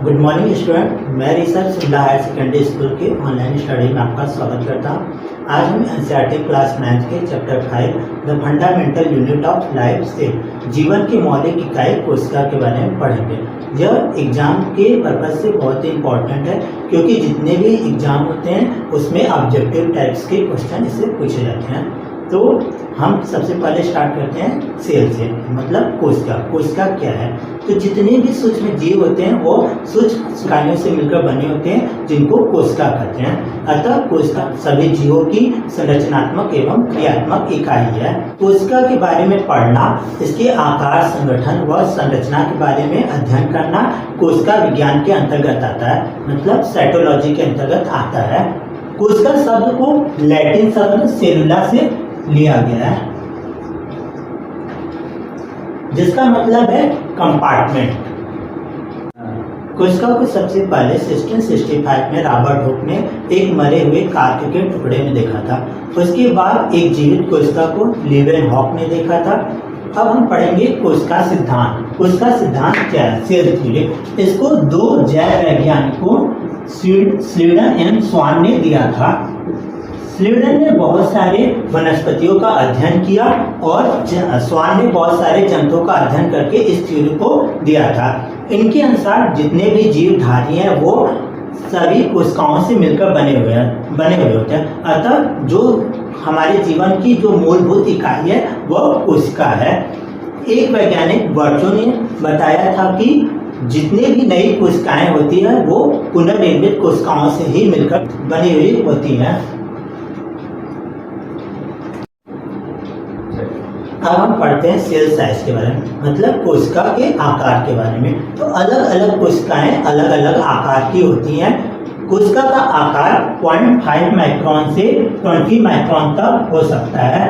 Good morning student, मैं research Shimla higher secondary school के online study में आपका स्वागत करता हूँ। आज हम एनसीईआरटी क्लास 9 के chapter 5 the fundamental unit of life से जीवन की मौलिक इकाई कोशिका के बारे में पढ़ेंगे। यह एग्जाम के पर्पज से बहुत ही इम्पोर्टेंट है क्योंकि जितने भी एग्जाम होते हैं उसमें ऑब्जेक्टिव टाइप्स के क्वेश्चन इससे पूछे जाते हैं। तो हम सबसे पहले स्टार्ट करते हैं सेल से, मतलब कोशिका। कोशिका क्या है? तो जितने भी सूक्ष्म जीव होते हैं वो सूक्ष्म इकाइयों से मिलकर बने होते हैं जिनको कोशिका कहते हैं। अतः कोशिका सभी जीवों की संरचनात्मक एवं क्रियात्मक इकाई है। कोशिका के बारे में पढ़ना, इसके आकार, संगठन व संरचना के बारे में अध्ययन करना कोशिका विज्ञान के अंतर्गत आता है, मतलब साइटोलॉजी के अंतर्गत आता है। कोशिका शब्द को लैटिन शब्द सेलुला से लिया गया है जिसका मतलब है कंपार्टमेंट। कोशिका को सबसे पहले 1665 में रॉबर्ट हुक ने एक मरे हुए कार्क के टुकड़े में देखा था। उसके बाद एक जीवित कोशिका को लीवेनहॉक ने देखा था। अब हम पढ़ेंगे कोशिका सिद्धांत। कोशिका सिद्धांत क्या है? Cell theory. इसको दो जैव वैज्ञानिकों स्वीडन एवं स्वान ने दिया था। स्वीडन ने बहुत सारे वनस्पतियों का अध्ययन किया और स्वान ने बहुत सारे जंतुओं का अध्ययन करके इस थ्योरी को दिया था। इनके अनुसार जितने भी जीवधारी हैं वो सभी कोशिकाओं से मिलकर बने हुए होते हैं। अतः जो हमारे जीवन की जो मूलभूत इकाई है वह कोशिका है। एक वैज्ञानिक बर्चो ने बताया था कि जितने भी नई कोशिकाएं होती हैं वो पुनर्निर्मित कोशिकाओं से ही मिलकर बनी हुई होती हैं। अब हम पढ़ते हैं सेल साइज के बारे में, मतलब कोशिका के आकार के बारे में। तो अलग अलग कोशिकाएं अलग अलग आकार की होती हैं। कोशिका का आकार 0.5 माइक्रोन से 20 माइक्रोन तक हो सकता है।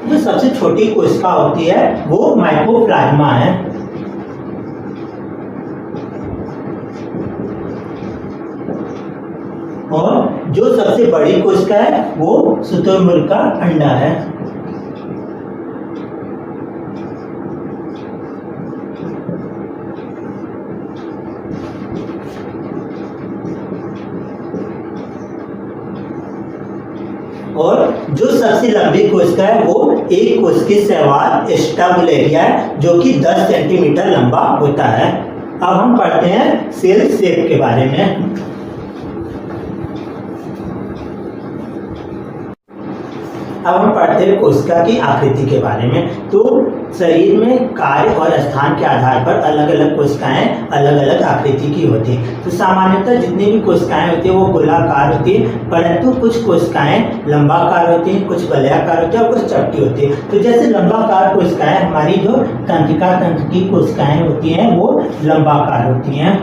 जो सबसे छोटी कोशिका होती है वो माइकोप्लाज्मा है। और जो सबसे बड़ी कोशिका है वो शुतुरमुर्ग का अंडा है। और जो सबसे लंबी कोशिका है वो एक कोशिकीय शैवाल स्टैबुलेरिया है जो कि 10 सेंटीमीटर लंबा होता है। अब हम पढ़ते हैं सेल शेप के बारे में। अब हम पढ़ते हैं कोशिका की आकृति के बारे में। तो शरीर में कार्य और स्थान के आधार पर अलग अलग कोशिकाएं अलग अलग आकृति की होती हैं। तो सामान्यतः जितनी भी कोशिकाएं होती है वो गोलाकार होती है, परंतु कुछ कोशिकाएं लंबाकार होती हैं, कुछ वलयाकार होती है और कुछ चपटी होती है। तो जैसे लंबाकार कोशिकाएं, हमारी जो तंत्रिका तंत्र की कोशिकाएं होती हैं वो लंबाकार होती हैं।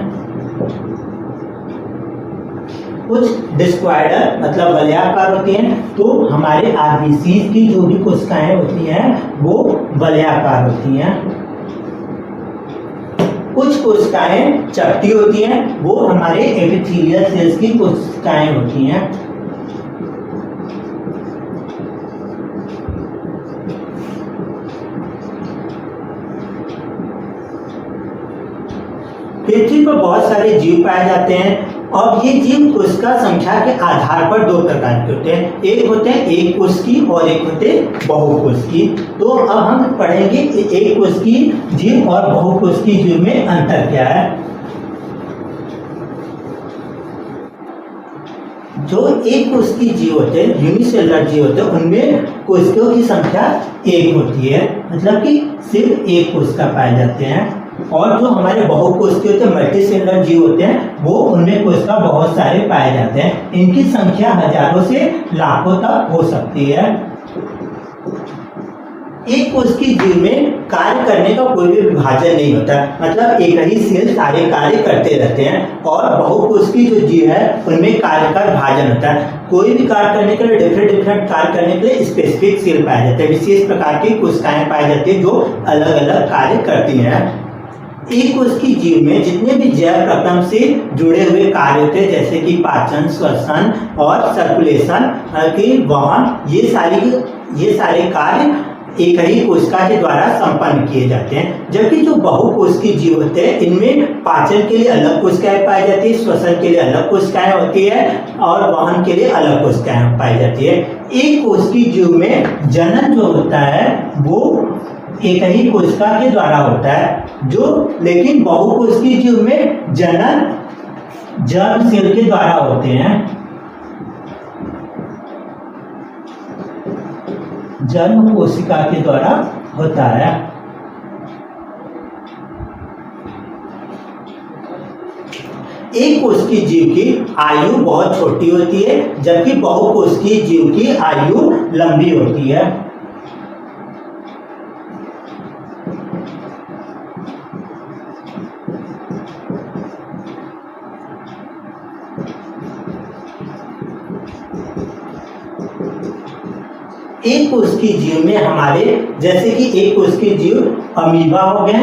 कुछ डिस्क्वाइडर मतलब वलयाकार होती हैं। तो हमारे आरबीसी की जो भी कोशिकाएं होती हैं वो वलयाकार होती हैं। कुछ कोशिकाएं चपटी होती हैं, वो हमारे एपिथेलियल सेल्स की कोशिकाएं होती हैं। पृथ्वी पर बहुत सारे जीव पाए जाते हैं और ये जीव कोशिका संख्या के आधार पर दो प्रकार के होते हैं। एक होते हैं एक कोशिकीय और एक होते हैं बहुकोशिकीय। तो अब हम पढ़ेंगे एक कोशिकीय जीव और बहुकोशिकीय जीव में अंतर क्या है। जो एक कोशिकीय जीव होते हैं, यूनिसेलुलर जीव होते हैं, उनमें कोशिकाओं की संख्या एक होती है, मतलब कि सिर्फ एक कोशिका पाए जाते हैं। और जो हमारे बहुकोशिकीय होते हैं, मल्टीसेलुलर जीव होते हैं, वो उनमें कोशिका बहुत सारे पाए जाते हैं। इनकी संख्या हजारों से लाखों तक हो सकती है। एक कोशिकीय जीव में कार्य करने का कोई भी विभाजन नहीं होता, मतलब एक ही सेल सारे कार्य करते रहते हैं। और बहुकोशिकीय जो जीव है उनमें कार्य का विभाजन होता है। कोई भी कार्य करने के लिए डिफरेंट कार्य करने के लिए स्पेसिफिक सेल पाए जाते हैं, विशेष प्रकार की कोशिकाएं पाई जाती है जो अलग अलग कार्य करती हैं। एक कोशिकीय जीव में जितने भी जैव प्रक्रम से जुड़े हुए कार्य होते हैं, जैसे कि पाचन, श्वसन और सर्कुलेशन के वहन, ये सारे कार्य एक ही कोशिका के द्वारा संपन्न किए जाते हैं। जबकि जो बहुकोशिकीय जीव होते हैं इनमें पाचन के लिए अलग कोशिकाएं पाई जाती है, श्वसन के लिए अलग कोशिकाएं होती है और वहन के लिए अलग कोशिकाएं पाई जाती है। एक कोशिकीय जीव में जनन जो होता है वो एक ही कोशिका के द्वारा होता है, लेकिन बहुकोशिकीय जीव में जनन जर्म सेल के द्वारा होते हैं। जर्म कोशिका के द्वारा होता है। एक कोशिकीय जीव की आयु बहुत छोटी होती है, जबकि बहुकोशिकीय जीव की आयु लंबी होती है। एक कोशिकीय जीव में हमारे जैसे कि एक कोशिकीय जीव अमीबा हो गए,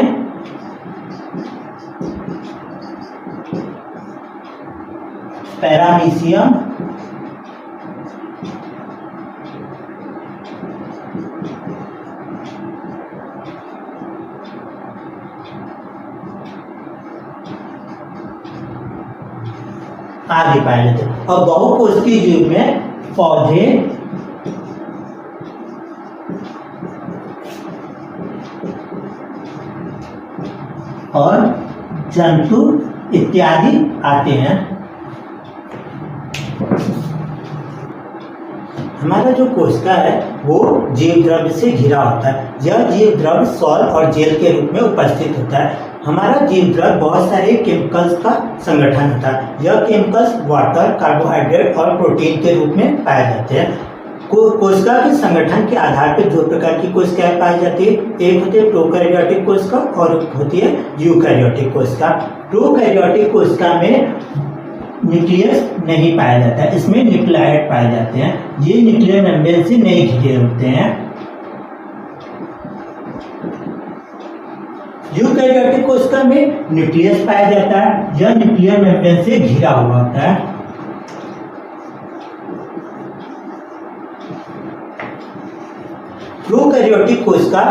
पैरामीशियम, आदि पाए जाते हैं। और बहुकोशिकीय जीव में पौधे, और जंतु इत्यादि आते हैं। हमारा जो कोशिका है वो जीव द्रव्य से घिरा होता है। यह जीव द्रव्य सॉल्ट और जेल के रूप में उपस्थित होता है। हमारा जीव द्रव्य बहुत सारे केमिकल्स का संगठन होता है। यह केमिकल्स वाटर, कार्बोहाइड्रेट और प्रोटीन के रूप में पाए जाते हैं। कोशिका के संगठन के आधार पर दो प्रकार की कोशिकाएं पाई जाती है। एक होती है प्रोकैरियोटिक कोशिका और एक होती है यूकैरियोटिक कोशिका। प्रोकैरियोटिक कोशिका में न्यूक्लियस नहीं पाया जाता है, इसमें न्यूक्लियाइड पाए जाते हैं। ये न्यूक्लियर मेम्ब्रेन से नहीं घिरे होते हैं। यूकैरियोटिक कोशिका में न्यूक्लियस पाया जाता है, यह न्यूक्लियर मेम्ब्रेन से घिरा हुआ होता है। प्रोकैरियोटिक कोशिका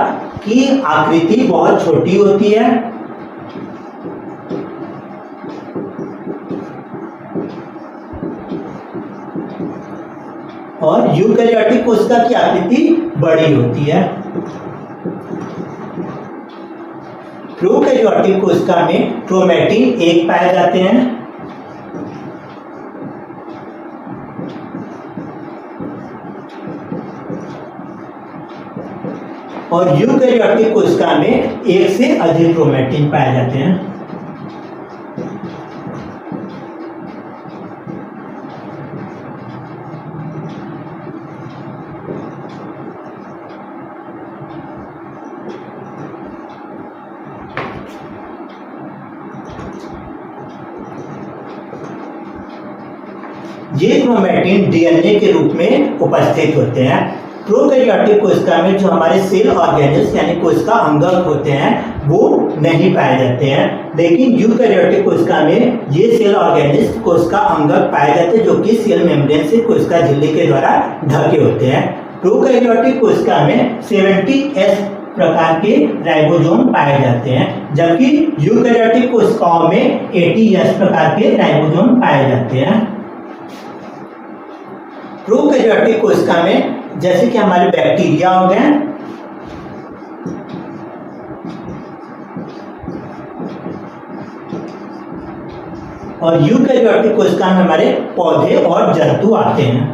की आकृति बहुत छोटी होती है और यूकैरियोटिक कोशिका की आकृति बड़ी होती है। प्रोकैरियोटिक कोशिका में क्रोमैटिन एक पाए जाते हैं और यूकैरियोटिक कोशिका में एक से अधिक क्रोमैटिन पाए जाते हैं। ये क्रोमैटिन डीएनए के रूप में उपस्थित होते हैं। प्रोकैरियोटिक कोशिका में जो हमारे सेल ऑर्गेनेल्स यानी कोशिका अंगक होते हैं वो नहीं पाए जाते हैं, लेकिन यूकैरियोटिक कोशिका में ये सेल ऑर्गेनेल्स कोशिका अंगक पाए जाते हैं जो कि सेल मेम्ब्रेन से कोशिका झिल्ली के द्वारा ढके होते हैं। प्रोकैरियोटिक कोशिका में 70S प्रकार के राइबोसोम पाए जाते हैं, जबकि यूकैरियोटिक कोशिकाओं में 80S प्रकार के राइबोसोम पाए जाते हैं। प्रोकैरियोटिक कोशिका में जैसे कि हमारे बैक्टीरिया हो गए और यूकैरियोटिक कोशिका में हमारे पौधे और जंतु आते हैं।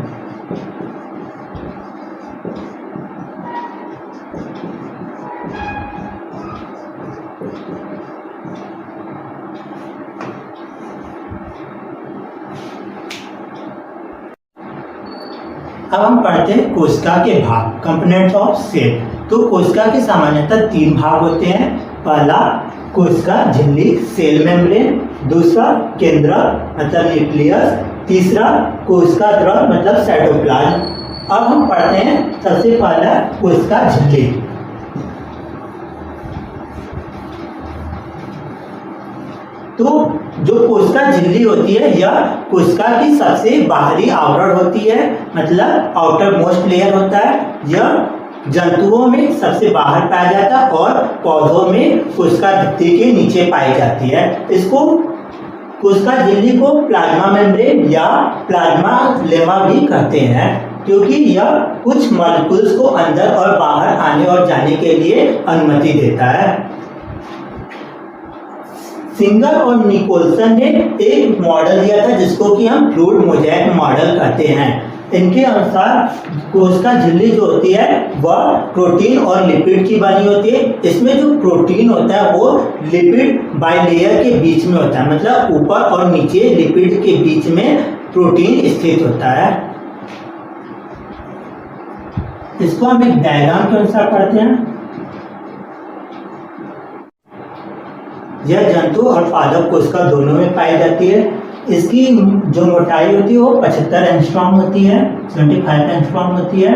अब हम पढ़ते हैं कोशिका के भाग, कंपोनेंट्स ऑफ सेल। तो कोशिका के सामान्यतः 3 भाग होते हैं। पहला कोशिका झिल्ली सेल मेम्ब्रेन, दूसरा केंद्रक मतलब न्यूक्लियस, तीसरा कोशिका द्रव मतलब साइटोप्लाज्म। अब हम पढ़ते हैं सबसे पहला कोशिका झिल्ली। तो जो कोशिका झिल्ली होती है यह कोशिका की सबसे बाहरी आवरण होती है, मतलब आउटर मोस्ट लेयर होता है। यह जंतुओं में सबसे बाहर पाया जाता है और पौधों में कोशिका भित्ति के नीचे पाई जाती है। इसको कोशिका झिल्ली को प्लाज्मा मेम्ब्रेन या प्लाज्मा लेमा भी कहते हैं, क्योंकि यह कुछ मॉलिक्यूल्स को अंदर और बाहर आने और जाने के लिए अनुमति देता है। सिंगर और निकोलसन ने एक मॉडल दिया था जिसको कि हम फ्लूइड मोज़ेक मॉडल कहते हैं। इनके अनुसार कोशिका झिल्ली जो होती है वह प्रोटीन और लिपिड की बनी होती है। इसमें जो प्रोटीन होता है वो लिपिड बाइलेयर के बीच में होता है, मतलब ऊपर और नीचे लिपिड के बीच में प्रोटीन स्थित होता है। इसको हम एक डायग्राम के अनुसार पढ़ते हैं। यह जंतु और पादप कोशिका दोनों में पाई जाती है। इसकी जो मोटाई होती है वो 75 एंगस्ट्रॉम होती है, 75 एंगस्ट्रॉम होती है।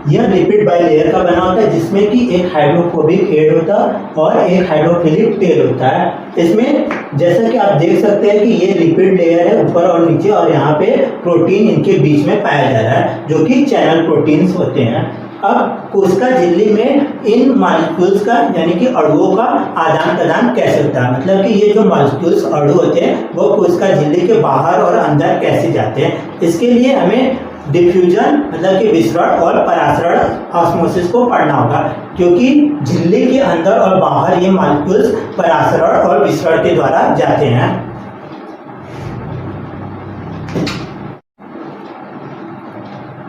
यह लिपिड बाइलेयर का बना होता है जिसमें कि एक हाइड्रोफोबिक हेड होता है और एक हाइड्रोफिलिक टेल होता है। इसमें जैसा कि आप देख सकते हैं कि ये लिपिड लेयर है ऊपर और नीचे, और यहाँ पे प्रोटीन इनके बीच में पाया जा रहा है जो कि चैनल प्रोटीन्स होते हैं। अब कोशिका झिल्ली में इन मॉलिक्यूल्स का यानी कि अणुओं का आदान प्रदान कैसे होता है, मतलब कि ये जो मॉलिक्यूल्स अणु होते हैं वो कोशिका झिल्ली के बाहर और अंदर कैसे जाते हैं। इसके लिए हमें डिफ्यूजन मतलब कि विसरण और परासरण ऑस्मोसिस को पढ़ना होगा, क्योंकि झिल्ली के अंदर और बाहर ये मॉलिक्यूल्स परासरण और विसरण के द्वारा जाते हैं।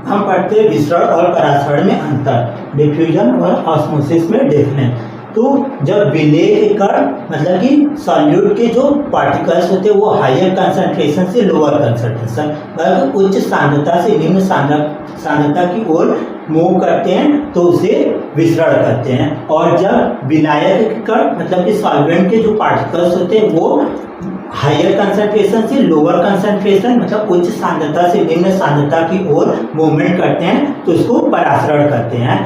हम पढ़ते हैं विसरण और परासरण में अंतर, डिफ्यूजन और ऑस्मोसिस में डिफरेंस। तो जब विलेय के कण मतलब कि सॉल्यूट के जो पार्टिकल्स होते हैं वो हायर कंसंट्रेशन से लोअर कंसंट्रेशन मतलब उच्च सांद्रता से निम्न सांद्रता की ओर मूव करते हैं तो उसे विसरण करते हैं। और जब विलायक के कण मतलब कि सॉल्वेंट के जो पार्टिकल्स होते हैं वो हायर कंसंट्रेशन से लोअर कंसंट्रेशन मतलब उच्च सांद्रता से निम्न सांद्रता की ओर मूवमेंट करते हैं तो इसको परासरण करते हैं।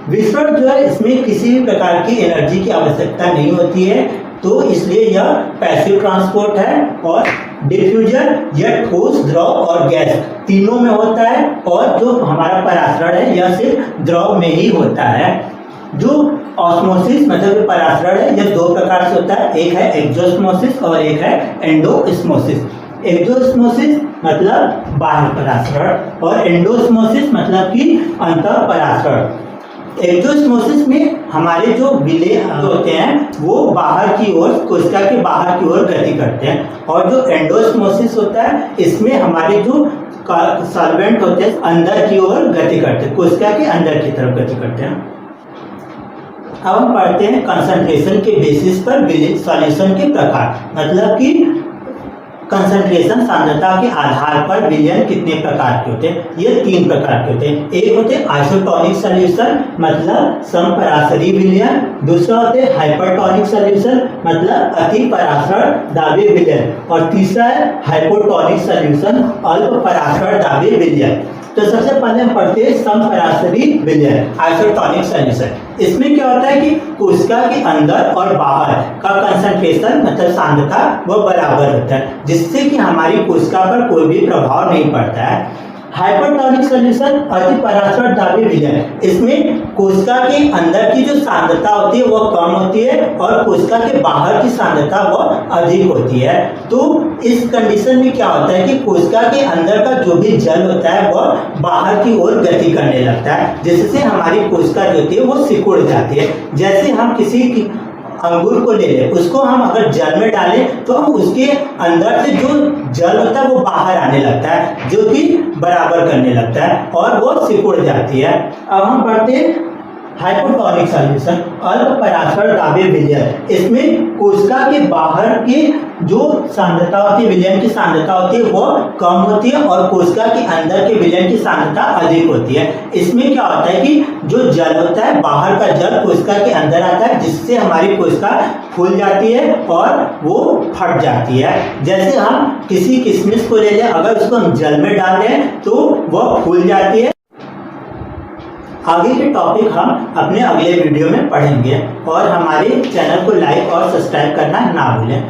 विसरण जो है इसमें किसी भी प्रकार की एनर्जी की आवश्यकता नहीं होती है, तो इसलिए यह पैसिव ट्रांसपोर्ट है। और डिफ्यूजन यह ठोस, द्रव और गैस तीनों में होता है, और जो हमारा परासरण है यह सिर्फ द्रव में ही होता है। जो ऑस्मोसिस मतलब परासरण है यह दो प्रकार से होता है, एक है एक्सोस्मोसिस और एक है एंडोस्मोसिस। एक्सोस्मोसिस मतलब बाह्य परासरण और एंडोस्मोसिस मतलब कि अंतः परासरण। एक्सोस्मोसिस में हमारे जो विलेय होते हैं वो बाहर की ओर कोशिका के बाहर की ओर गति करते हैं, और जो एंडोस्मोसिस होता है इसमें हमारे जो सॉल्वेंट होते हैं अंदर की ओर गति करते हैं, कोशिका के अंदर की तरफ गति करते हैं। अब हम पढ़ते हैं कंसंट्रेशन के बेसिस पर सॉल्यूशन के प्रकार, मतलब कि कंसंट्रेशन सांद्रता के आधार पर विलयन कितने प्रकार के होते हैं। ये तीन प्रकार के होते हैं। एक होते हैं आइसोटोनिक सॉल्यूशन मतलब समपरासरी विलयन, दूसरा होते हैं हाइपरटोनिक सॉल्यूशन मतलब अति परासरण दाबी विलयन, और तीसरा है हाइपोटोनिक सॉल्यूशन अल्प परासरण दाबी विलयन। तो सबसे पहले हम पढ़ते हैं समपरासरी विलयन आइसोटोनिक सॉल्यूशन। इसमें क्या होता है कि कोशिका के अंदर और बाहर का कंसंट्रेशन मतलब सांद्रता वो बराबर होता है, जिससे कि हमारी कोशिका पर कोई भी प्रभाव नहीं पड़ता है। हाइपरटोनिक सॉल्यूशन अति परासरण दाबी विलयन, इसमें कोशिका के अंदर की जो सांद्रता होती है वो कम होती है और कोशिका के बाहर की सांद्रता वो अधिक होती है। तो इस कंडीशन में क्या होता है कि कोशिका के अंदर का जो भी जल होता है वह बाहर की ओर गति करने लगता है, जिससे हमारी कोशिका जो होती है वो सिकुड़ जाती है। जैसे हम किसी की अंगूर को ले लें, उसको हम अगर जल में डालें तो हम उसके अंदर से जो जल होता है वो बाहर आने लगता है, जो कि बराबर करने लगता है और वो सिकुड़ जाती है। अब हम पढ़ते हैं हाइपोटोनिक सॉल्यूशन अल्प परासरण दाबी विलयन। इसमें कोशिका के बाहर के जो सांद्रता होती है, विलयन की सांद्रता होती है वो कम होती है और कोशिका के अंदर के विलयन की सांद्रता अधिक होती है। इसमें क्या होता है कि जो जल होता है बाहर का जल कोशिका के अंदर आता है, जिससे हमारी कोशिका फूल जाती है और वो फट जाती है। जैसे हम किसी किशमिश को ले लें, अगर उसको हम जल में डाल दें तो वह फूल जाती है। आगे के टॉपिक हम अपने अगले वीडियो में पढ़ेंगे, और हमारे चैनल को लाइक और सब्सक्राइब करना ना भूलें।